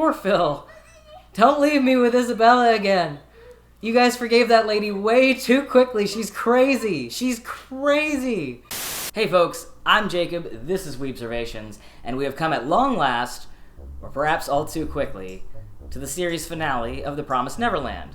Poor Phil. Don't leave me with Isabella again. You guys forgave that lady way too quickly. She's crazy. She's crazy. Hey folks, I'm Jacob, this is Weebservations, and we have come at long last, or perhaps all too quickly, to the series finale of The Promised Neverland.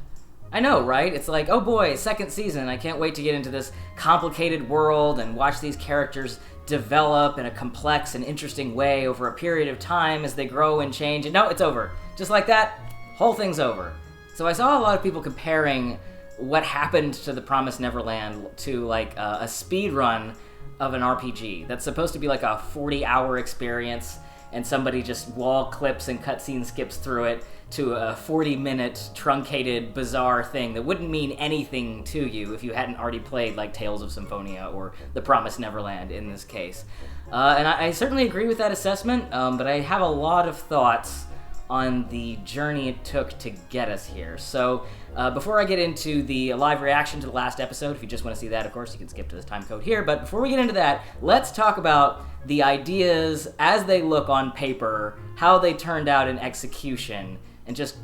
I know, right? It's like, oh boy, second season, I can't wait to get into this complicated world and watch these characters develop in a complex and interesting way over a period of time as they grow and change, and no, it's over. Just like that, whole thing's over. So I saw a lot of people comparing what happened to The Promised Neverland to like a speed run of an RPG that's supposed to be like a 40-hour experience, and somebody just wall clips and cutscene skips through it to a 40-minute truncated bizarre thing that wouldn't mean anything to you if you hadn't already played like Tales of Symphonia or The Promised Neverland in this case. And I certainly agree with that assessment, but I have a lot of thoughts on the journey it took to get us here. So before I get into the live reaction to the last episode, if you just want to see that, of course, you can skip to this time code here. But before we get into that, let's talk about the ideas as they look on paper, how they turned out in execution, and just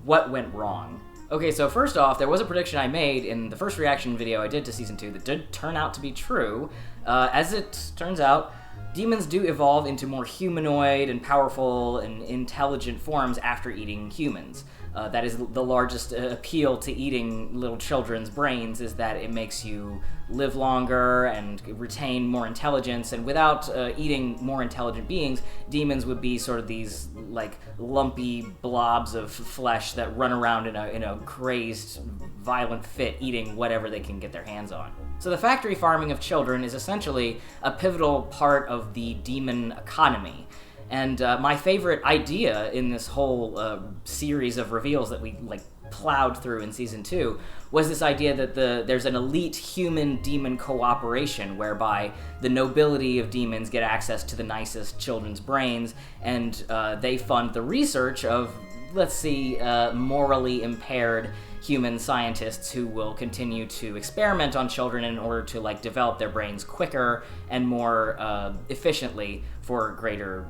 what went wrong. Okay, so first off, there was a prediction I made in the first reaction video I did to Season 2 that did turn out to be true. As it turns out, demons do evolve into more humanoid and powerful and intelligent forms after eating humans. That is the largest appeal to eating little children's brains, is that it makes you live longer and retain more intelligence, and without eating more intelligent beings, demons would be sort of these like lumpy blobs of flesh that run around in a crazed, violent fit, eating whatever they can get their hands on. So the factory farming of children is essentially a pivotal part of the demon economy. And my favorite idea in this whole series of reveals that we like plowed through in Season 2 was this idea that there's an elite human-demon cooperation whereby the nobility of demons get access to the nicest children's brains, and they fund the research of, let's see, morally impaired human scientists who will continue to experiment on children in order to like develop their brains quicker and more efficiently for greater,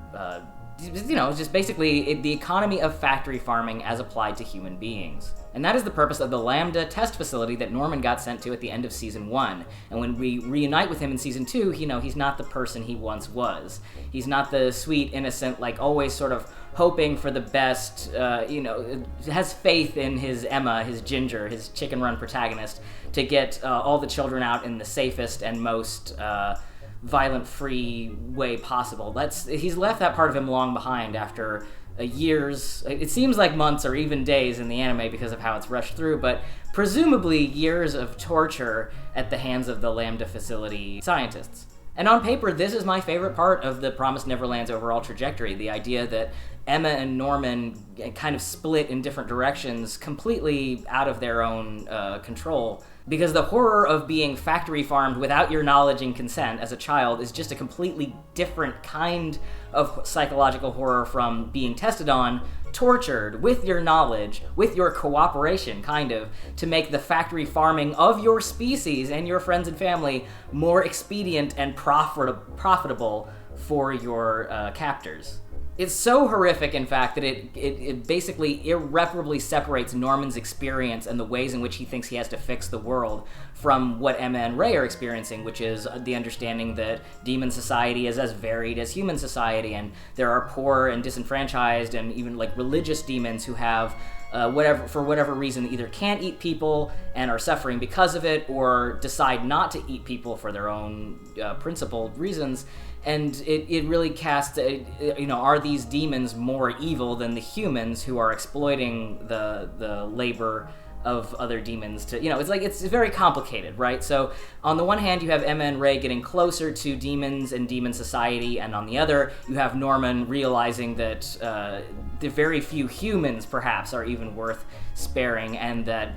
just basically the economy of factory farming as applied to human beings. And that is the purpose of the Lambda test facility that Norman got sent to at the end of Season 1. And when we reunite with him in Season 2, he's not the person he once was. He's not the sweet, innocent, like always sort of hoping for the best, has faith in his Emma, his Ginger, his chicken run protagonist, to get all the children out in the safest and most violent-free way possible. He's left that part of him long behind after years, it seems like months or even days in the anime because of how it's rushed through, but presumably years of torture at the hands of the Lambda facility scientists. And on paper, this is my favorite part of The Promised Neverland's overall trajectory, the idea that Emma and Norman kind of split in different directions completely out of their own control. Because the horror of being factory farmed without your knowledge and consent as a child is just a completely different kind of psychological horror from being tested on, tortured, with your knowledge, with your cooperation, kind of, to make the factory farming of your species and your friends and family more expedient and profitable for your captors. It's so horrific, in fact, that it basically irreparably separates Norman's experience and the ways in which he thinks he has to fix the world from what Emma and Ray are experiencing, which is the understanding that demon society is as varied as human society, and there are poor and disenfranchised and even like religious demons who have for whatever reason, either can't eat people and are suffering because of it, or decide not to eat people for their own principled reasons. And it really casts, are these demons more evil than the humans who are exploiting the labor of other demons to, it's very complicated, right? So on the one hand, you have Emma and Ray getting closer to demons and demon society, and on the other, you have Norman realizing that the very few humans, perhaps, are even worth sparing, and that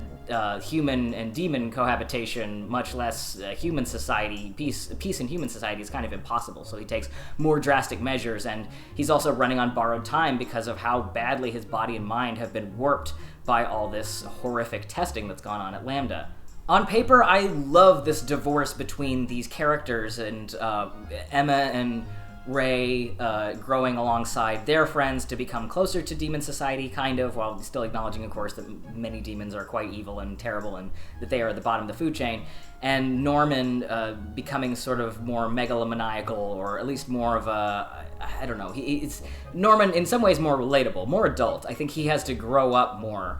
human and demon cohabitation, much less human society, peace in human society is kind of impossible. So he takes more drastic measures, and he's also running on borrowed time because of how badly his body and mind have been warped by all this horrific testing that's gone on at Lambda. On paper, I love this divorce between these characters, and Emma and Ray growing alongside their friends to become closer to demon society, kind of, while still acknowledging, of course, that many demons are quite evil and terrible and that they are at the bottom of the food chain. And Norman becoming sort of more megalomaniacal, or at least more of a, I don't know, it's Norman in some ways more relatable, more adult. I think he has to grow up more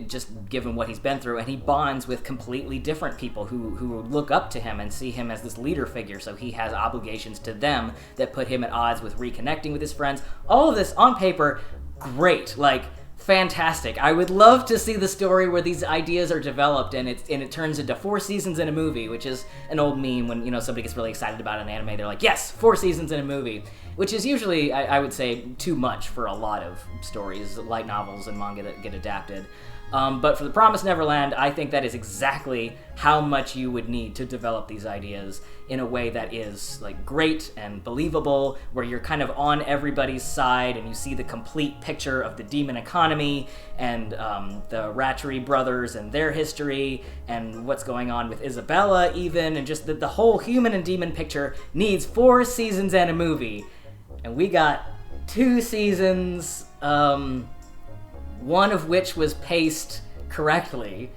just given what he's been through, and he bonds with completely different people who look up to him and see him as this leader figure, so he has obligations to them that put him at odds with reconnecting with his friends. All of this on paper, great, like, fantastic. I would love to see the story where these ideas are developed and it turns into 4 seasons in a movie, which is an old meme when, you know, somebody gets really excited about an anime. They're like, yes, 4 seasons in a movie, which is usually, I would say, too much for a lot of stories, light novels and manga that get adapted. But for The Promised Neverland, I think that is exactly how much you would need to develop these ideas in a way that is, like, great and believable, where you're kind of on everybody's side and you see the complete picture of the demon economy and the Rattray brothers and their history and what's going on with Isabella even, and just the whole human and demon picture needs 4 seasons and a movie. And we got 2 seasons, one of which was paced correctly,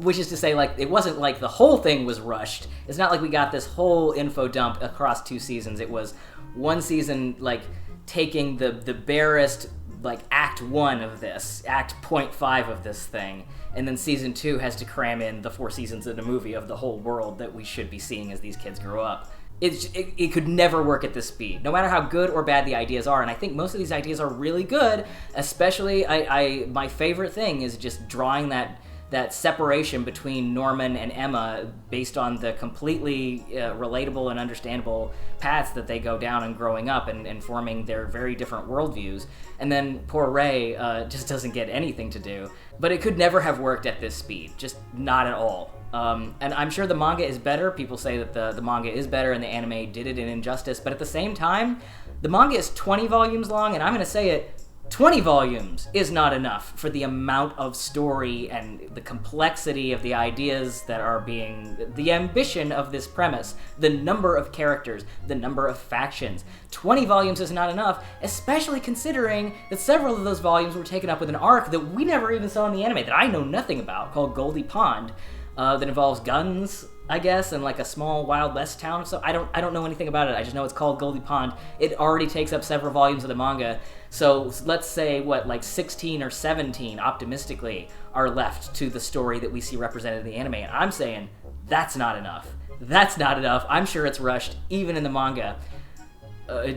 which is to say, like, it wasn't like the whole thing was rushed. It's not like we got this whole info dump across 2 seasons. It was 1 season, like, taking the barest, like, act 1 of this, act 0.5 of this thing, and then season 2 has to cram in the 4 seasons in a movie of the whole world that we should be seeing as these kids grow up. It could never work at this speed, no matter how good or bad the ideas are, and I think most of these ideas are really good, especially, my favorite thing is just drawing that separation between Norman and Emma based on the completely relatable and understandable paths that they go down in growing up and forming their very different worldviews. And then poor Ray just doesn't get anything to do. But it could never have worked at this speed, just not at all. And I'm sure the manga is better. People say that the manga is better and the anime did it in injustice, but at the same time, the manga is 20 volumes long, and I'm going to say it, 20 volumes is not enough for the amount of story and the complexity of the ideas that are being, the ambition of this premise, the number of characters, the number of factions. 20 volumes is not enough, especially considering that several of those volumes were taken up with an arc that we never even saw in the anime, that I know nothing about, called Goldie Pond, that involves guns, I guess, and like a small Wild West town. So I don't know anything about it. I just know it's called Goldie Pond. It already takes up several volumes of the manga. So let's say, like 16 or 17, optimistically, are left to the story that we see represented in the anime. And I'm saying, that's not enough. That's not enough. I'm sure it's rushed, even in the manga.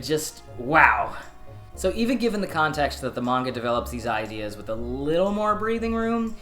Just, wow. So even given the context that the manga develops these ideas with a little more breathing room,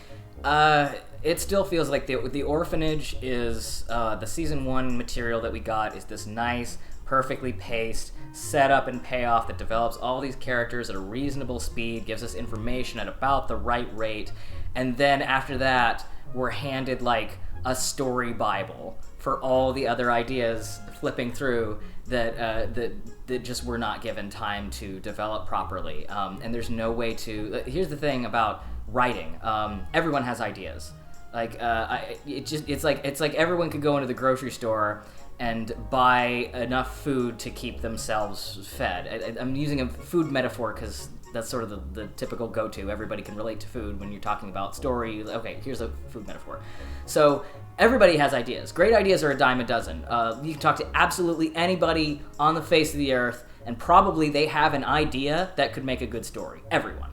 it still feels like the orphanage is, the season 1 material that we got is this nice, perfectly paced setup and payoff that develops all these characters at a reasonable speed, gives us information at about the right rate, and then after that, we're handed like a story Bible for all the other ideas flipping through that just were not given time to develop properly. And there's no way to. Here's the thing about writing. Everyone has ideas. Like it's like everyone could go into the grocery store and buy enough food to keep themselves fed. I'm using a food metaphor because that's sort of the typical go-to. Everybody can relate to food when you're talking about story. Okay, here's a food metaphor. So everybody has ideas. Great ideas are a dime a dozen. You can talk to absolutely anybody on the face of the earth, and probably they have an idea that could make a good story. Everyone.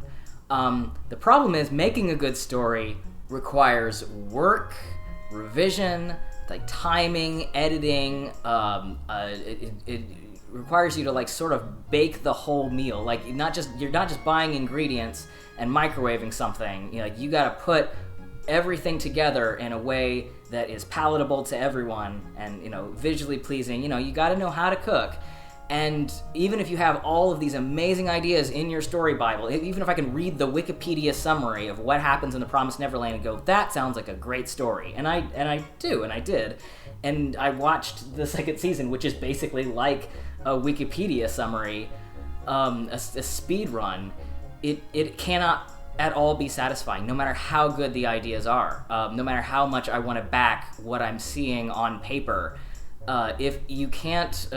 The problem is making a good story requires work, revision, like timing, editing. It requires you to like sort of bake the whole meal. Like you're not just buying ingredients and microwaving something. You know, like you got to put everything together in a way that is palatable to everyone and, you know, visually pleasing. You know, you got to know how to cook. And even if you have all of these amazing ideas in your story Bible, even if I can read the Wikipedia summary of what happens in The Promised Neverland and go, that sounds like a great story, and I did, and I watched the second season, which is basically like a Wikipedia summary, a speed run. It cannot at all be satisfying, no matter how good the ideas are, no matter how much I want to back what I'm seeing on paper. if you can't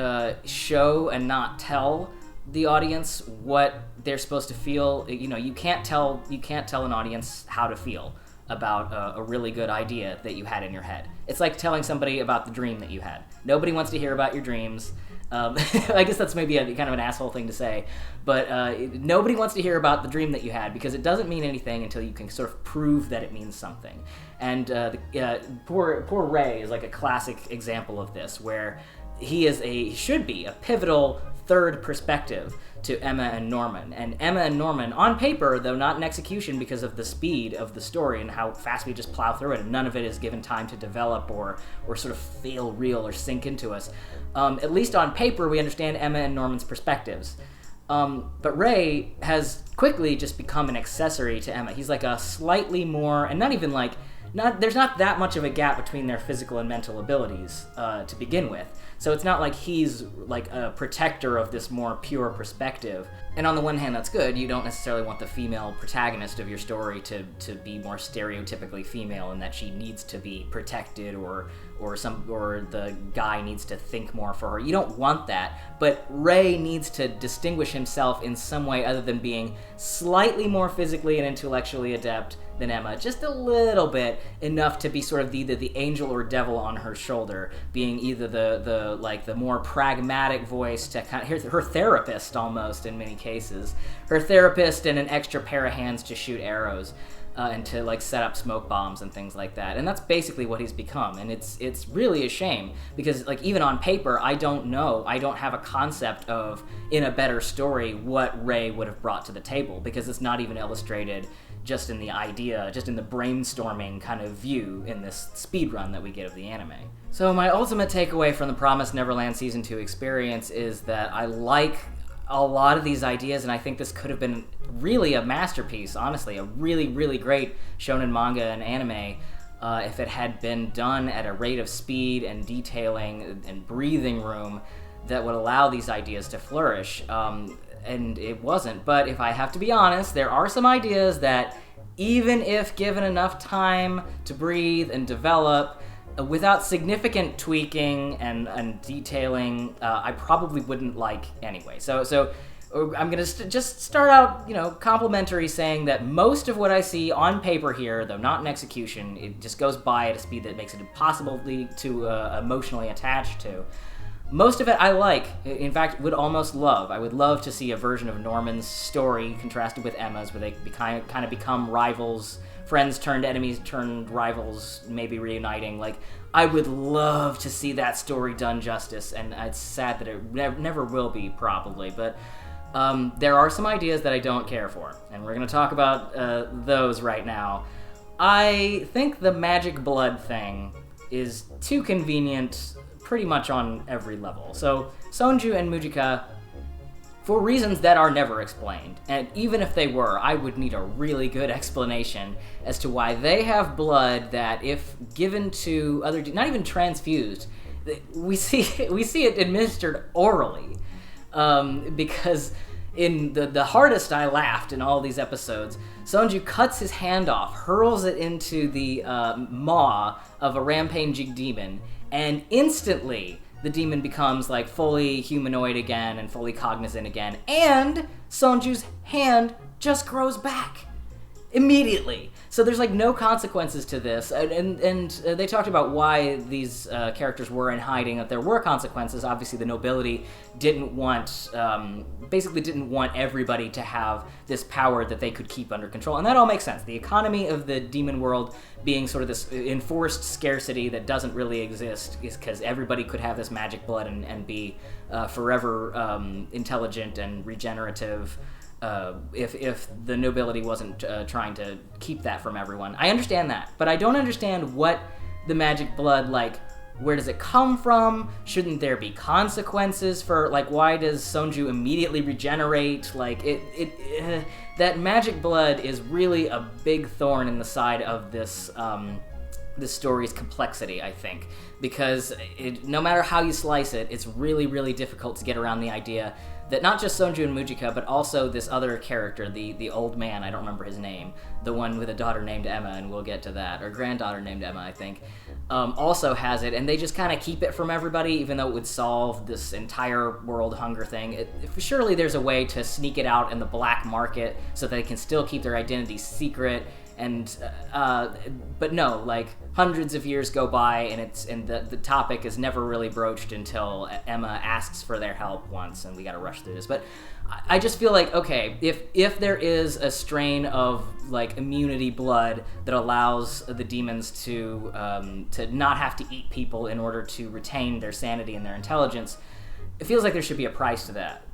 show and not tell the audience what they're supposed to feel, you can't tell an audience how to feel about a really good idea that you had in your head. It's like telling somebody about the dream that you had. Nobody wants to hear about your dreams. I guess that's maybe kind of an asshole thing to say, but nobody wants to hear about the dream that you had because it doesn't mean anything until you can sort of prove that it means something. And poor Ray is like a classic example of this, where he should be a pivotal third perspective to Emma and Norman. And Emma and Norman, on paper, though not in execution because of the speed of the story and how fast we just plow through it, and none of it is given time to develop or sort of feel real or sink into us. At least on paper, we understand Emma and Norman's perspectives. But Ray has quickly just become an accessory to Emma. He's like a slightly more, and not even like, there's not that much of a gap between their physical and mental abilities to begin with. So it's not like he's like a protector of this more pure perspective. And on the one hand, that's good. You don't necessarily want the female protagonist of your story to be more stereotypically female, and that she needs to be protected or the guy needs to think more for her. You don't want that. But Ray needs to distinguish himself in some way other than being slightly more physically and intellectually adept than Emma, just a little bit, enough to be sort of either the angel or devil on her shoulder, being either the more pragmatic voice to kind of hear her therapist almost in many cases, her therapist and an extra pair of hands to shoot arrows and to like set up smoke bombs and things like that. And that's basically what he's become, and it's really a shame because like even on paper I don't have a concept of, in a better story, what Ray would have brought to the table, because it's not even illustrated just in the idea, just in the brainstorming kind of view in this speed run that we get of the anime. So my ultimate takeaway from the Promised Neverland Season 2 experience is that I like a lot of these ideas, and I think this could have been really a masterpiece, honestly, a really, really great shonen manga and anime if it had been done at a rate of speed and detailing and breathing room that would allow these ideas to flourish. And it wasn't. But if I have to be honest, there are some ideas that, even if given enough time to breathe and develop, without significant tweaking and detailing, I probably wouldn't like anyway. So I'm going to just start out, complimentary, saying that most of what I see on paper here, though not in execution, it just goes by at a speed that makes it impossible to emotionally attach to. Most of it I like, in fact, would almost love. I would love to see a version of Norman's story contrasted with Emma's, where they kind of become rivals, friends turned enemies turned rivals, maybe reuniting. Like, I would love to see that story done justice, and it's sad that it never will be, probably. But there are some ideas that I don't care for, and we're going to talk about those right now. I think the magic blood thing is too convenient pretty much on every level. So Sonju and Mujika, for reasons that are never explained, and even if they were, I would need a really good explanation as to why they have blood that, if given to other, not even transfused, we see it administered orally, because in the hardest I laughed in all these episodes, Sonju cuts his hand off, hurls it into the maw of a rampaging demon, and instantly the demon becomes like fully humanoid again and fully cognizant again, and Sonju's hand just grows back immediately. So there's like no consequences to this, and they talked about why these characters were in hiding, that there were consequences. Obviously the nobility didn't want everybody to have this power that they could keep under control, and that all makes sense. The economy of the demon world being sort of this enforced scarcity that doesn't really exist is because everybody could have this magic blood and be forever intelligent and regenerative, if the nobility wasn't trying to keep that from everyone. I understand that, but I don't understand what the magic blood, like, where does it come from? Shouldn't there be consequences for, like, why does Sonju immediately regenerate? Like, that magic blood is really a big thorn in the side of this story's complexity, I think, because no matter how you slice it, it's really, really difficult to get around the idea that not just Sonju and Mujika, but also this other character, the old man, I don't remember his name, the one with a daughter named Emma, and we'll get to that, or granddaughter named Emma, I think, also has it, and they just kind of keep it from everybody, even though it would solve this entire world hunger thing. Surely there's a way to sneak it out in the black market so they can still keep their identity secret. And but no, like hundreds of years go by, and the topic is never really broached until Emma asks for their help once, and we got to rush through this. But I just feel like, okay, if there is a strain of like immunity blood that allows the demons to not have to eat people in order to retain their sanity and their intelligence, it feels like there should be a price to that.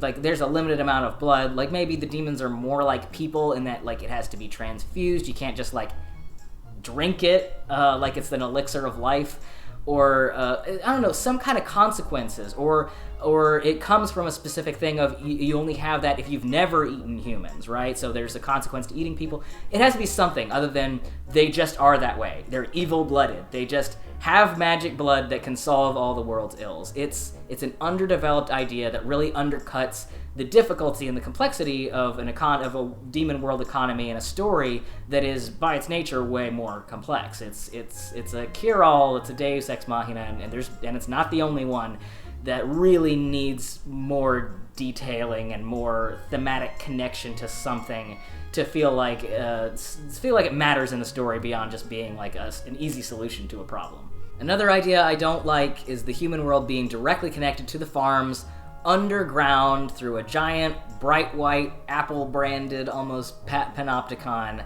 Like, there's a limited amount of blood. Like, maybe the demons are more like people in that, like, it has to be transfused. You can't just, like, drink it like it's an elixir of life. Or, I don't know, some kind of consequences. Or it comes from a specific thing of you only have that if you've never eaten humans, right? So there's a consequence to eating people. It has to be something other than they just are that way. They're evil-blooded. They just have magic blood that can solve all the world's ills. It's an underdeveloped idea that really undercuts the difficulty and the complexity of a demon world economy and a story that is, by its nature, way more complex. It's a cure-all. It's a Deus Ex Machina, and it's not the only one that really needs more detailing and more thematic connection to something to feel like it matters in the story beyond just being like an easy solution to a problem. Another idea I don't like is the human world being directly connected to the farms underground through a giant, bright white, Apple-branded, almost Panopticon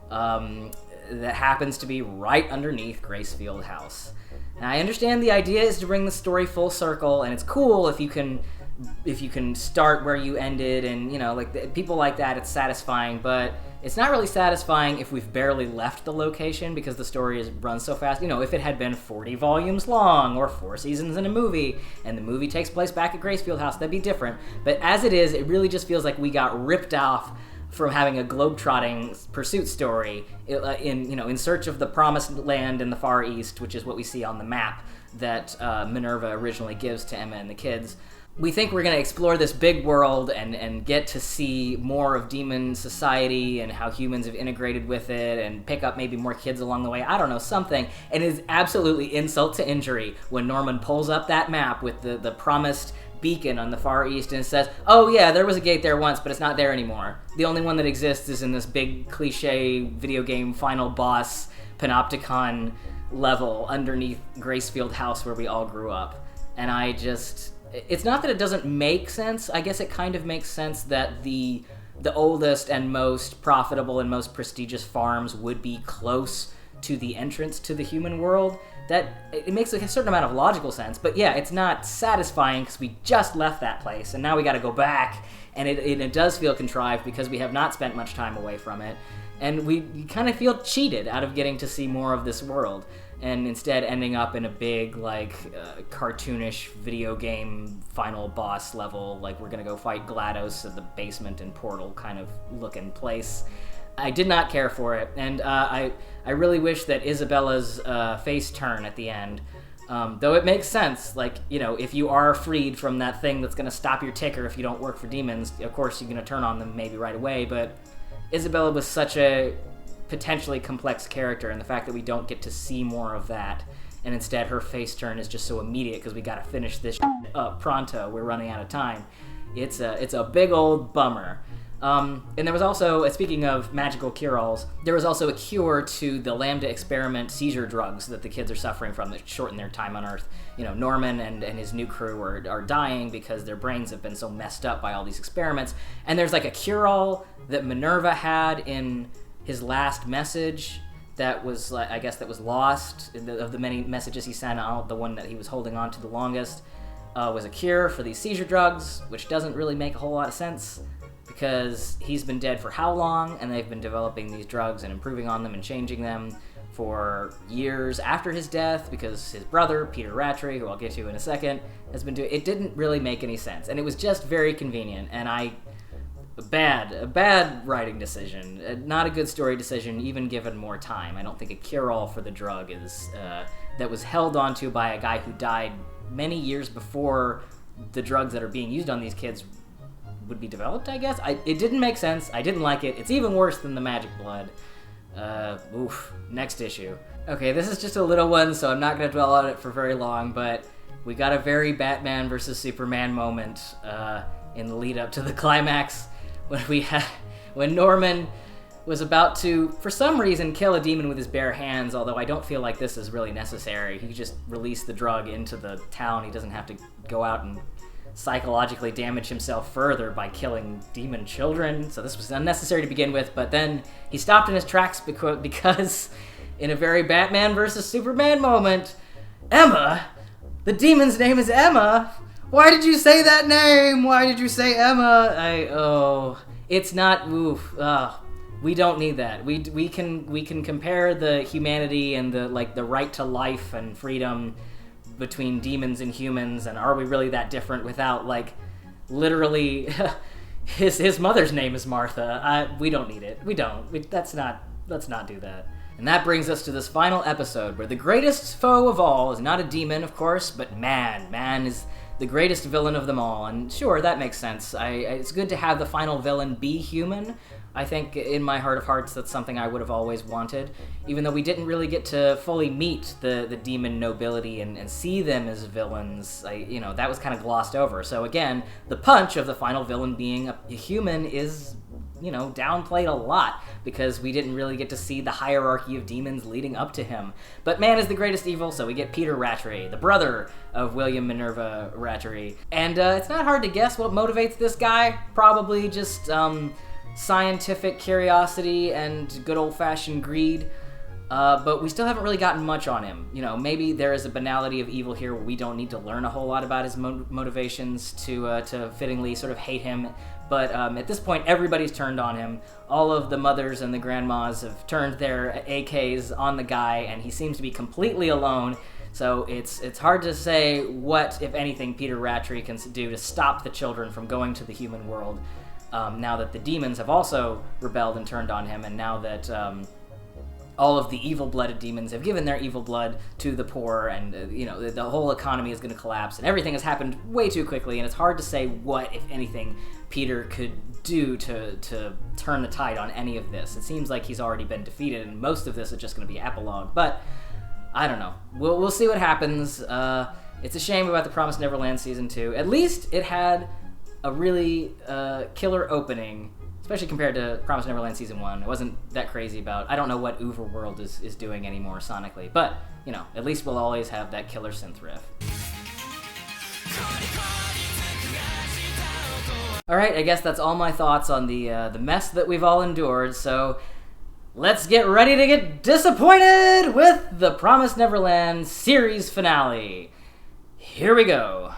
that happens to be right underneath Gracefield House. And I understand the idea is to bring the story full circle, and it's cool if you can start where you ended, and, you know, like, people like that, it's satisfying, but it's not really satisfying if we've barely left the location because the story runs so fast. You know, if it had been 40 volumes long or 4 seasons in a movie, and the movie takes place back at Gracefield House, that'd be different. But as it is, it really just feels like we got ripped off from having a globetrotting pursuit story in search of the promised land in the Far East, which is what we see on the map that Minerva originally gives to Emma and the kids. We think we're going to explore this big world and get to see more of demon society and how humans have integrated with it and pick up maybe more kids along the way. I don't know, something. And it is absolutely insult to injury when Norman pulls up that map with the promised beacon on the Far East and says, oh yeah, there was a gate there once, but it's not there anymore. The only one that exists is in this big cliche video game final boss Panopticon level underneath Gracefield House where we all grew up. And it's not that it doesn't make sense. I guess it kind of makes sense that the oldest and most profitable and most prestigious farms would be close to the entrance to the human world. That it makes a certain amount of logical sense, but yeah, it's not satisfying because we just left that place and now we got to go back, and it does feel contrived because we have not spent much time away from it, and we kind of feel cheated out of getting to see more of this world, and instead ending up in a big, like, cartoonish video game final boss level, like we're gonna go fight GLaDOS at the basement and portal kind of looking place. I did not care for it, and I really wish that Isabella's face turn at the end, though it makes sense, like, you know, if you are freed from that thing that's gonna stop your ticker if you don't work for demons, of course you're gonna turn on them maybe right away, but Isabella was such a potentially complex character, and the fact that we don't get to see more of that, and instead her face turn is just so immediate because we gotta finish this up pronto, we're running out of time. It's a big old bummer. And there was also, speaking of magical cure-alls, there was also a cure to the Lambda experiment seizure drugs that the kids are suffering from that shorten their time on Earth. You know, Norman and his new crew are dying because their brains have been so messed up by all these experiments. And there's like a cure-all that Minerva had in his last message that was, I guess, that was lost. Of the many messages he sent out, the one that he was holding on to the longest was a cure for these seizure drugs, which doesn't really make a whole lot of sense, because he's been dead for how long, and they've been developing these drugs and improving on them and changing them for years after his death, because his brother, Peter Rattray, who I'll get to in a second, has been doing it. Didn't really make any sense, and it was just very convenient, and a bad writing decision, not a good story decision, even given more time. I don't think a cure-all for the drug is that was held onto by a guy who died many years before the drugs that are being used on these kids would be developed, I guess. It didn't make sense. I didn't like it. It's even worse than the magic blood. Oof. Next issue. Okay, this is just a little one, so I'm not going to dwell on it for very long, but we got a very Batman versus Superman moment in the lead up to the climax when Norman was about to, for some reason, kill a demon with his bare hands, although I don't feel like this is really necessary. He just released the drug into the town. He doesn't have to go out and psychologically damage himself further by killing demon children, so this was unnecessary to begin with, but then he stopped in his tracks because in a very Batman versus Superman moment, Emma, the demon's name is Emma. Why did you say that name? Why did you say Emma? It's not, we don't need that. We can compare the humanity and the right to life and freedom between demons and humans, and are we really that different without, literally, his mother's name is Martha. We don't need it. We don't. Let's not do that. And that brings us to this final episode, where the greatest foe of all is not a demon, of course, but man. Man is the greatest villain of them all, and sure, that makes sense. It's good to have the final villain be human. I think in my heart of hearts that's something I would have always wanted, even though we didn't really get to fully meet the demon nobility and see them as villains. That was kind of glossed over. So again, the punch of the final villain being a human is, downplayed a lot, because we didn't really get to see the hierarchy of demons leading up to him. But man is the greatest evil, so we get Peter Rattray, the brother of William Minerva Rattray. And it's not hard to guess what motivates this guy. Probably just scientific curiosity and good old-fashioned greed. But we still haven't really gotten much on him. Maybe there is a banality of evil here where we don't need to learn a whole lot about his motivations to fittingly sort of hate him. But at this point, everybody's turned on him. All of the mothers and the grandmas have turned their AKs on the guy, and he seems to be completely alone. So it's hard to say what, if anything, Peter Rattray can do to stop the children from going to the human world. Now that the demons have also rebelled and turned on him, and now that all of the evil-blooded demons have given their evil blood to the poor, and the whole economy is going to collapse, and everything has happened way too quickly, and it's hard to say what, if anything, Peter could do to turn the tide on any of this. It seems like he's already been defeated, and most of this is just going to be epilogue, but I don't know. We'll see what happens. It's a shame about the Promised Neverland Season 2. At least it had a really killer opening, especially compared to Promised Neverland Season 1. It wasn't that crazy about... I don't know what Overworld is doing anymore sonically, but, at least we'll always have that killer synth riff. Alright, I guess that's all my thoughts on the mess that we've all endured, so let's get ready to get disappointed with the Promised Neverland series finale. Here we go.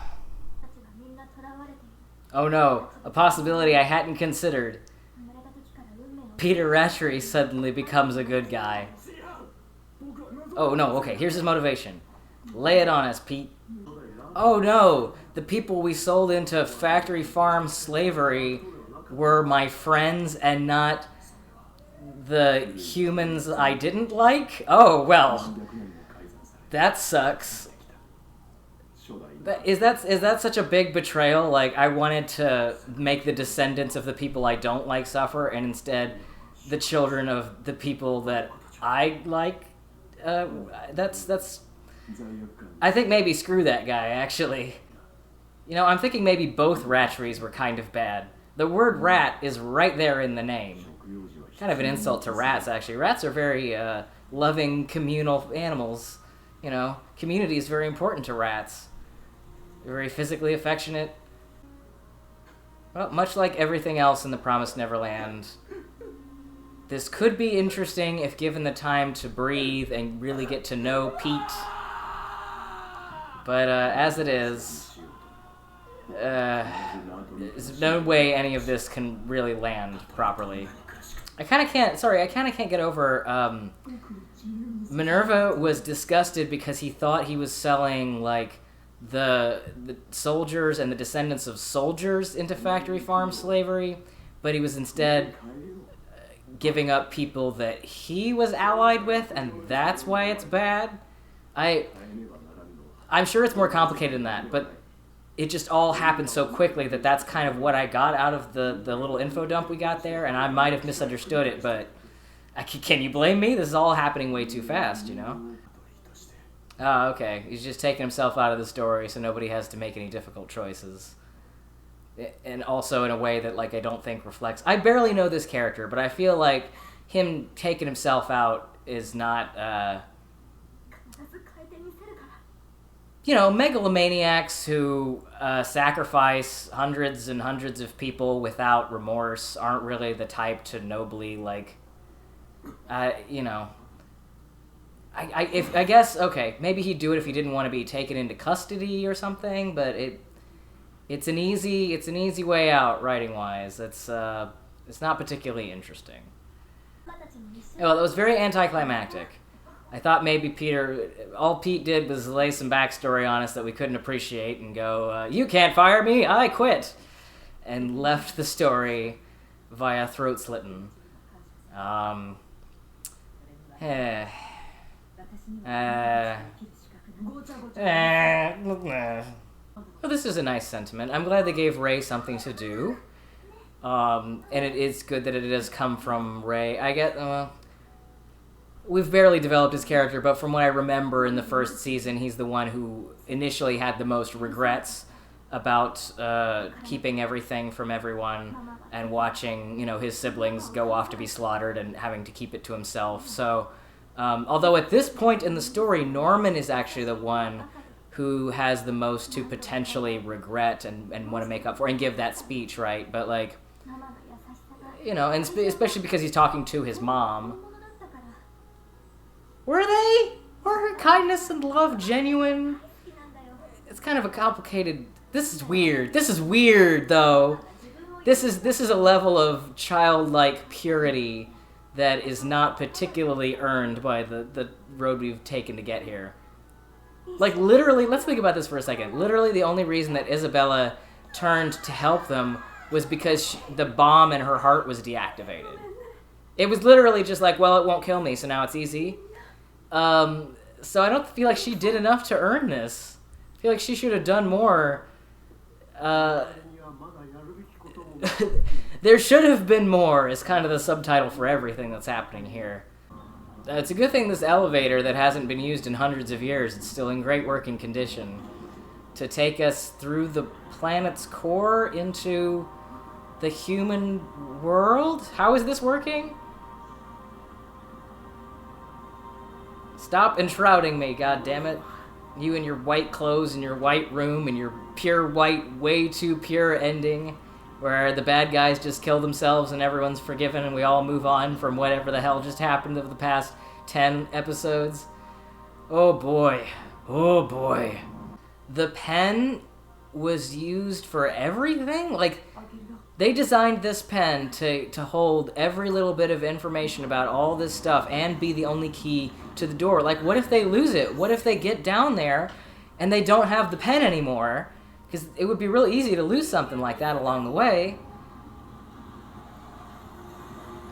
Oh no, a possibility I hadn't considered. Peter Rattray suddenly becomes a good guy. Oh no, okay, here's his motivation. Lay it on us, Pete. Oh no, the people we sold into factory farm slavery were my friends and not the humans I didn't like? Oh, well, that sucks. Is that such a big betrayal? I wanted to make the descendants of the people I don't like suffer, and instead the children of the people that I like? That's... I think maybe screw that guy, actually. I'm thinking maybe both Rattrays were kind of bad. The word rat is right there in the name. Kind of an insult to rats, actually. Rats are very loving, communal animals. Community is very important to rats. They're very physically affectionate. Well, much like everything else in the Promised Neverland, this could be interesting if given the time to breathe and really get to know Pete. But as it is, there's no way any of this can really land properly. I kind of can't get over, Minerva was disgusted because he thought he was selling, the soldiers and the descendants of soldiers into factory farm slavery, but he was instead giving up people that he was allied with, and that's why it's bad. I'm sure it's more complicated than that, but it just all happened so quickly that that's kind of what I got out of the little info dump we got there, and I might have misunderstood it, but can you blame me? This is all happening way too fast, you know? Oh, okay. He's just taking himself out of the story so nobody has to make any difficult choices. And also in a way that, like, I don't think reflects... I barely know this character, but I feel like him taking himself out is not, you know, megalomaniacs who sacrifice hundreds and hundreds of people without remorse aren't really the type to nobly, like, you know... I guess, okay, maybe he'd do it if he didn't want to be taken into custody or something, but it's an easy way out, writing-wise. It's not particularly interesting. Well, it was very anticlimactic. I thought maybe all Pete did was lay some backstory on us that we couldn't appreciate and go, you can't fire me, I quit! And left the story via throat-slitting. Well, this is a nice sentiment. I'm glad they gave Ray something to do. And it is good that it does come from Ray. I get, we've barely developed his character, but from what I remember in the first season, he's the one who initially had the most regrets about keeping everything from everyone and watching, you know, his siblings go off to be slaughtered and having to keep it to himself. So, although at this point in the story, Norman is actually the one who has the most to potentially regret and want to make up for and give that speech, right? But, like, you know, and especially because he's talking to his mom. Were her kindness and love genuine? It's kind of a complicated... This is weird. This is weird, though. This is a level of childlike purity that is not particularly earned by the road we've taken to get here. Like, literally, let's think about this for a second. Literally, the only reason that Isabella turned to help them was because the bomb in her heart was deactivated. It was literally just like, well, it won't kill me, so now it's easy. So I don't feel like she did enough to earn this. I feel like she should have done more. There should have been more is kind of the subtitle for everything that's happening here. It's a good thing this elevator that hasn't been used in hundreds of years, it's still in great working condition, to take us through the planet's core into the human world? How is this working? Stop enshrouding me, goddammit. You and your white clothes and your white room and your pure white, way too pure ending where the bad guys just kill themselves and everyone's forgiven and we all move on from whatever the hell just happened over the past 10 episodes. Oh boy. Oh boy. The pen was used for everything? Like, they designed this pen to hold every little bit of information about all this stuff and be the only key to the door. Like, what if they lose it? What if they get down there and they don't have the pen anymore? Because it would be really easy to lose something like that along the way.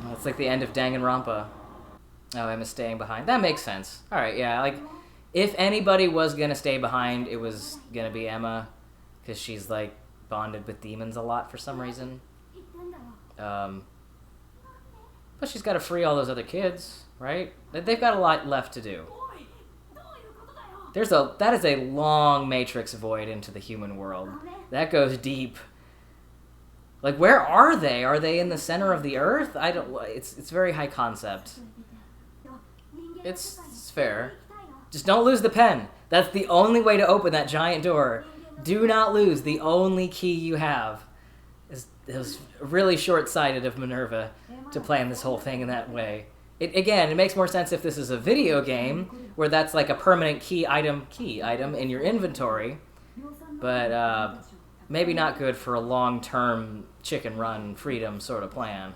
Oh, it's like the end of Danganronpa. Oh, Emma's staying behind. That makes sense. Alright, yeah, like, if anybody was gonna stay behind, it was gonna be Emma. Because she's, like, bonded with demons a lot for some reason. But she's got to free all those other kids, right? They've got a lot left to do. That is a long matrix void into the human world. That goes deep. Like, where are they? Are they in the center of the earth? I don't... It's very high concept. It's fair. Just don't lose the pen. That's the only way to open that giant door. Do not lose the only key you have. It was really short-sighted of Minerva to plan this whole thing in that way. Again, it makes more sense if this is a video game, where that's like a permanent key item in your inventory, but maybe not good for a long-term chicken run freedom sort of plan.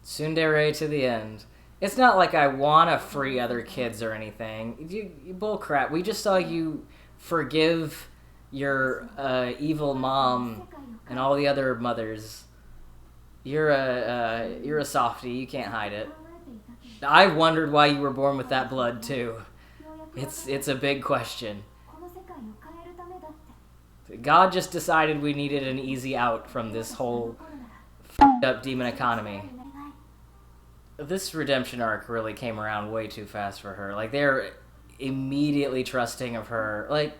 Tsundere to the end. It's not like I want to free other kids or anything. You bullcrap. We just saw you forgive your evil mom and all the other mothers. You're a softie. You can't hide it. I wondered why you were born with that blood too. It's a big question. God just decided we needed an easy out from this whole f***ed up demon economy. This redemption arc really came around way too fast for her. Like, they're immediately trusting of her. Like,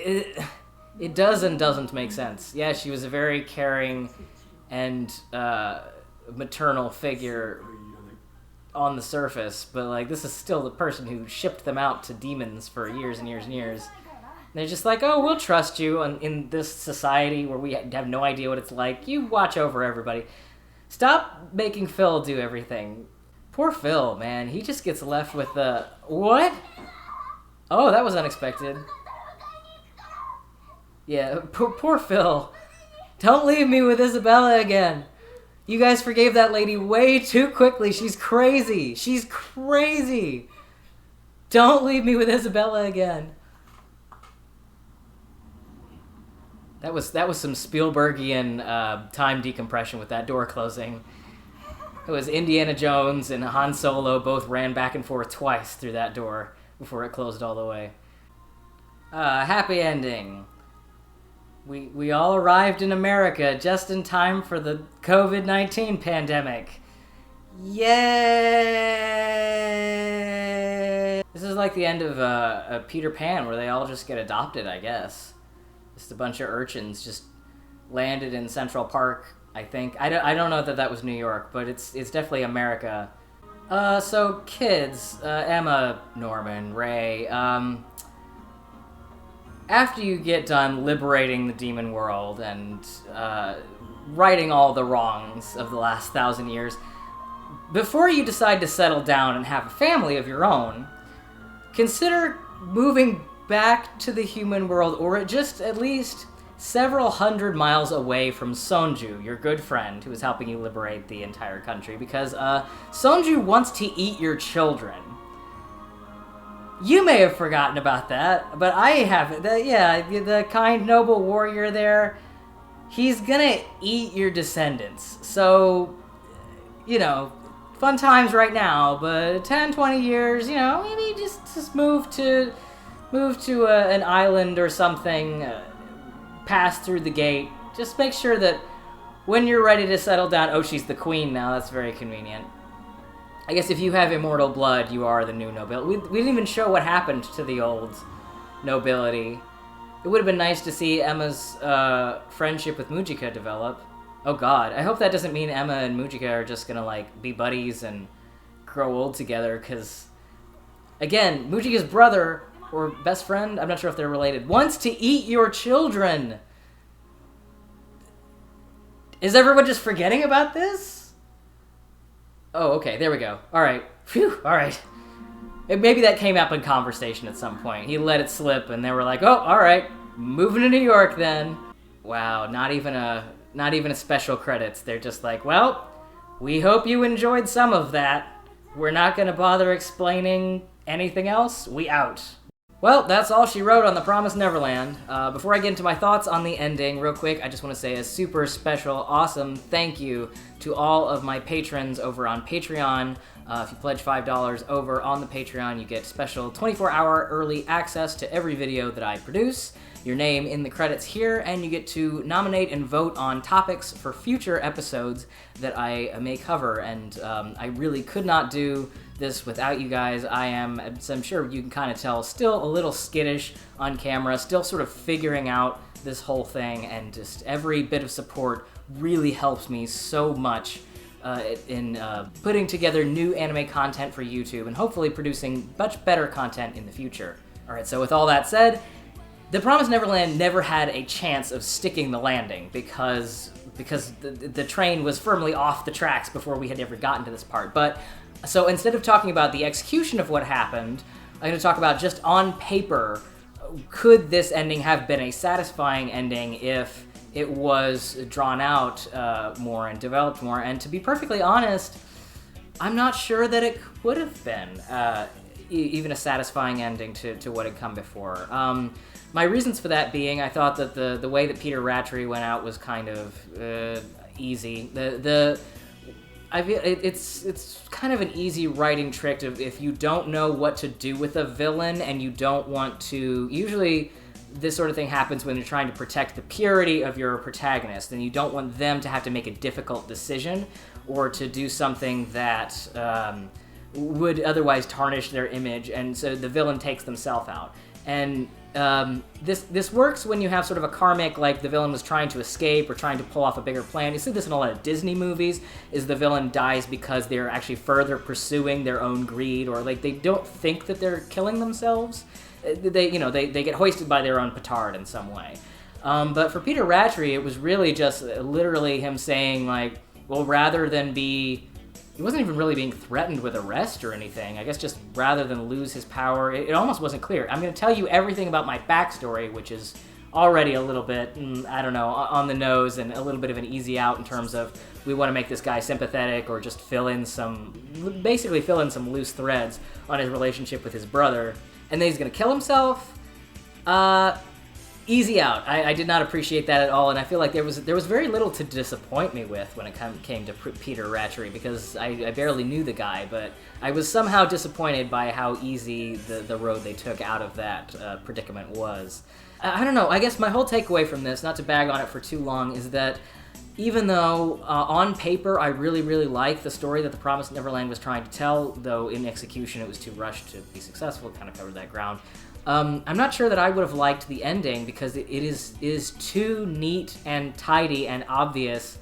it does and doesn't make sense. Yeah, she was a very caring and maternal figure on the surface, but like, this is still the person who shipped them out to demons for years and years and years. And they're just like, oh, we'll trust you in this society where we have no idea what it's like. You watch over everybody. Stop making Phil do everything. Poor Phil, man. He just gets left with the... What? Oh, that was unexpected. Yeah, poor Phil. Don't leave me with Isabella again. You guys forgave that lady way too quickly. She's crazy. She's crazy. Don't leave me with Isabella again. That was some Spielbergian time decompression with that door closing. It was Indiana Jones and Han Solo both ran back and forth twice through that door before it closed all the way. Happy ending. We all arrived in America just in time for the COVID-19 pandemic. Yay! This is like the end of Peter Pan, where they all just get adopted, I guess. Just a bunch of urchins just landed in Central Park, I think. I don't know that was New York, but it's definitely America. So kids, Emma, Norman, Ray, after you get done liberating the demon world and righting all the wrongs of the last 1,000 years, before you decide to settle down and have a family of your own, consider moving back to the human world, or just at least several hundred miles away from Sonju, your good friend who is helping you liberate the entire country, because Sonju wants to eat your children. You may have forgotten about that, but I haven't. The kind, noble warrior there, he's gonna eat your descendants. So, fun times right now, but 10, 20 years, maybe just move to an island or something, pass through the gate. Just make sure that when you're ready to settle down, oh, she's the queen now, that's very convenient. I guess if you have immortal blood, you are the new nobility. We didn't even show what happened to the old nobility. It would have been nice to see Emma's friendship with Mujika develop. Oh god, I hope that doesn't mean Emma and Mujika are just gonna, be buddies and grow old together, because, again, Mujika's brother, or best friend, I'm not sure if they're related, wants to eat your children! Is everyone just forgetting about this? Oh, okay, there we go. Alright. Phew, alright. Maybe that came up in conversation at some point. He let it slip, and they were like, oh, alright, moving to New York then. Wow, not even a special credits. They're just like, well, we hope you enjoyed some of that. We're not gonna bother explaining anything else. We out. Well, that's all she wrote on The Promised Neverland. Before I get into my thoughts on the ending, real quick, I just want to say a super special, awesome thank you to all of my patrons over on Patreon. If you pledge $5 over on the Patreon, you get special 24-hour early access to every video that I produce, your name in the credits here, and you get to nominate and vote on topics for future episodes that I may cover. And I really could not do this without you guys. I'm sure you can kind of tell, still a little skittish on camera, still sort of figuring out this whole thing, and just every bit of support really helps me so much in putting together new anime content for YouTube and hopefully producing much better content in the future. Alright, so with all that said, The Promised Neverland never had a chance of sticking the landing because the train was firmly off the tracks before we had ever gotten to this part. But so instead of talking about the execution of what happened, I'm going to talk about just on paper, could this ending have been a satisfying ending if it was drawn out more and developed more? And to be perfectly honest, I'm not sure that it would have been even a satisfying ending to what had come before. My reasons for that being, I thought that the way that Peter Rattray went out was kind of easy. I feel it's kind of an easy writing trick if you don't know what to do with a villain and you don't want to. Usually, this sort of thing happens when you're trying to protect the purity of your protagonist, and you don't want them to have to make a difficult decision or to do something that would otherwise tarnish their image, and so the villain takes themselves out. And this works when you have sort of a karmic, like the villain was trying to escape or trying to pull off a bigger plan. You see this in a lot of Disney movies, is the villain dies because they're actually further pursuing their own greed, or like they don't think that they're killing themselves. They get hoisted by their own petard in some way. But for Peter Rattray, it was really just literally him saying, like, well, rather than he wasn't even really being threatened with arrest or anything. I guess just rather than lose his power, it almost wasn't clear. I'm going to tell you everything about my backstory, which is already a little bit, I don't know, on the nose and a little bit of an easy out in terms of we want to make this guy sympathetic or just basically fill in some loose threads on his relationship with his brother. And then he's going to kill himself. Easy out. I did not appreciate that at all, and I feel like there was very little to disappoint me with when it came to Peter Rattray, because I barely knew the guy, but I was somehow disappointed by how easy the road they took out of that predicament was. I don't know, I guess my whole takeaway from this, not to bag on it for too long, is that even though on paper I really, really like the story that The Promised Neverland was trying to tell, though in execution it was too rushed to be successful, it kind of covered that ground. I'm not sure that I would have liked the ending because it is too neat and tidy and obvious,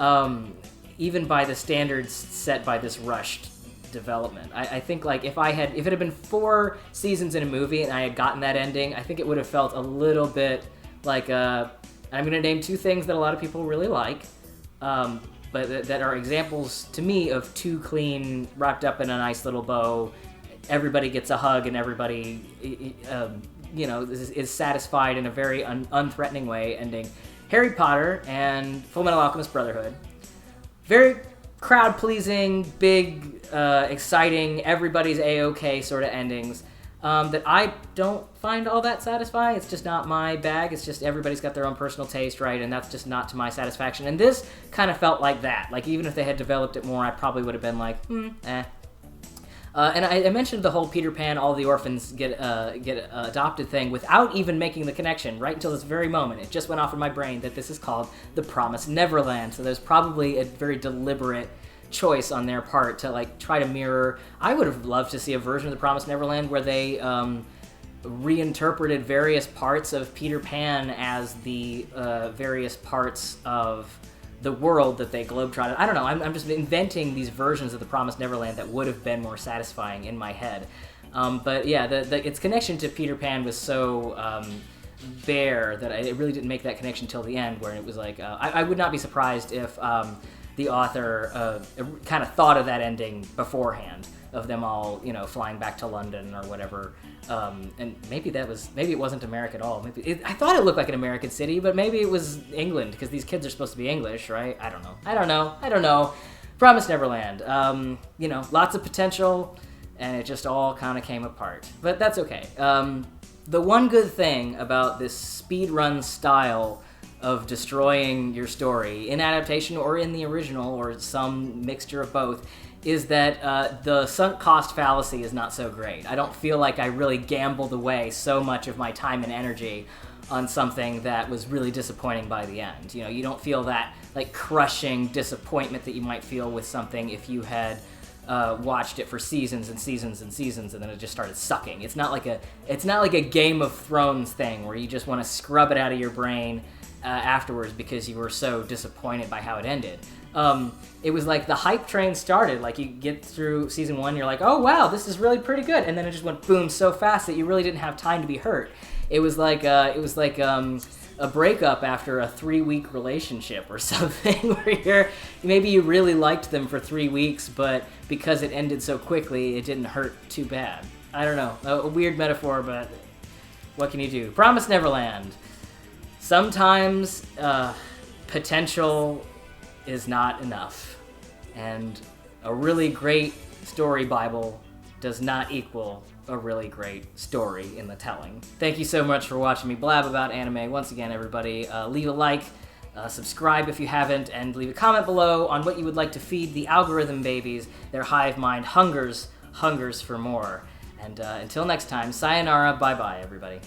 even by the standards set by this rushed development. I think like if it had been 4 seasons in a movie and I had gotten that ending, I think it would have felt a little bit like I'm going to name 2 things that a lot of people really like, but that are examples to me of too clean, wrapped up in a nice little bow. Everybody gets a hug and everybody, is satisfied in a very unthreatening way ending. Harry Potter and Fullmetal Alchemist Brotherhood. Very crowd-pleasing, big, exciting, everybody's A-okay sort of endings that I don't find all that satisfying. It's just not my bag. It's just everybody's got their own personal taste, right? And that's just not to my satisfaction. And this kind of felt like that. Like, even if they had developed it more, I probably would have been like, eh. And I mentioned the whole Peter Pan, all the orphans get adopted thing without even making the connection right until this very moment. It just went off in my brain that this is called The Promised Neverland. So there's probably a very deliberate choice on their part to like try to mirror. I would have loved to see a version of The Promised Neverland where they reinterpreted various parts of Peter Pan as the various parts of the world that they globetrotted. I don't know, I'm just inventing these versions of The Promised Neverland that would have been more satisfying in my head. But yeah, its connection to Peter Pan was so bare that it really didn't make that connection till the end, where it was like, I would not be surprised if the author kind of thought of that ending beforehand, of them all, flying back to London or whatever. And maybe it wasn't America at all. I thought it looked like an American city, but maybe it was England, because these kids are supposed to be English, right? I don't know. Promised Neverland. Lots of potential, and it just all kind of came apart. But that's okay. The one good thing about this speedrun style of destroying your story, in adaptation or in the original, or some mixture of both, is that the sunk cost fallacy is not so great. I don't feel like I really gambled away so much of my time and energy on something that was really disappointing by the end. You don't feel that like crushing disappointment that you might feel with something if you had watched it for seasons and seasons and seasons and then it just started sucking. It's not like a Game of Thrones thing where you just want to scrub it out of your brain afterwards because you were so disappointed by how it ended. It was like the hype train started. Like, you get through season 1, you're like, oh wow, this is really pretty good, and then it just went boom so fast that you really didn't have time to be hurt. It was like a breakup after a 3-week relationship or something, where maybe you really liked them for 3 weeks, but because it ended so quickly, it didn't hurt too bad. I don't know, a weird metaphor, but what can you do? Promised Neverland. Sometimes potential is not enough, and a really great story Bible does not equal a really great story in the telling. Thank you so much for watching me blab about anime. Once again, everybody, leave a like, Subscribe if you haven't, and leave a comment below on what you would like to feed the algorithm babies. Their hive mind hungers for more. And until next time, sayonara, bye-bye, everybody.